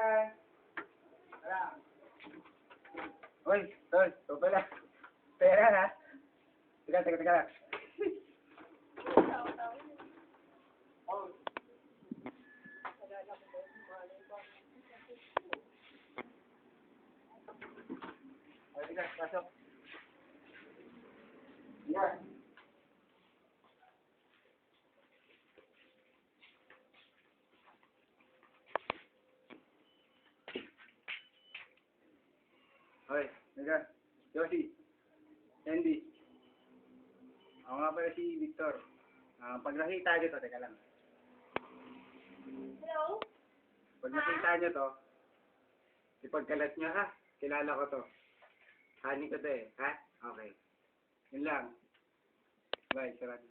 yan. Wala. Uy, tol, ito pala. Pera na. Teka lang. Teka, pasok. Yan. Hoy, teka. Josie. Andy. Ako nga pala si Victor. Pag nakita nyo to, teka lang. Hello? Pag nakita nyo to, ipagkalat nyo ha. Kilala ko to. Hani ko to eh. Ha? Okay. Yun lang. Bye, sarap.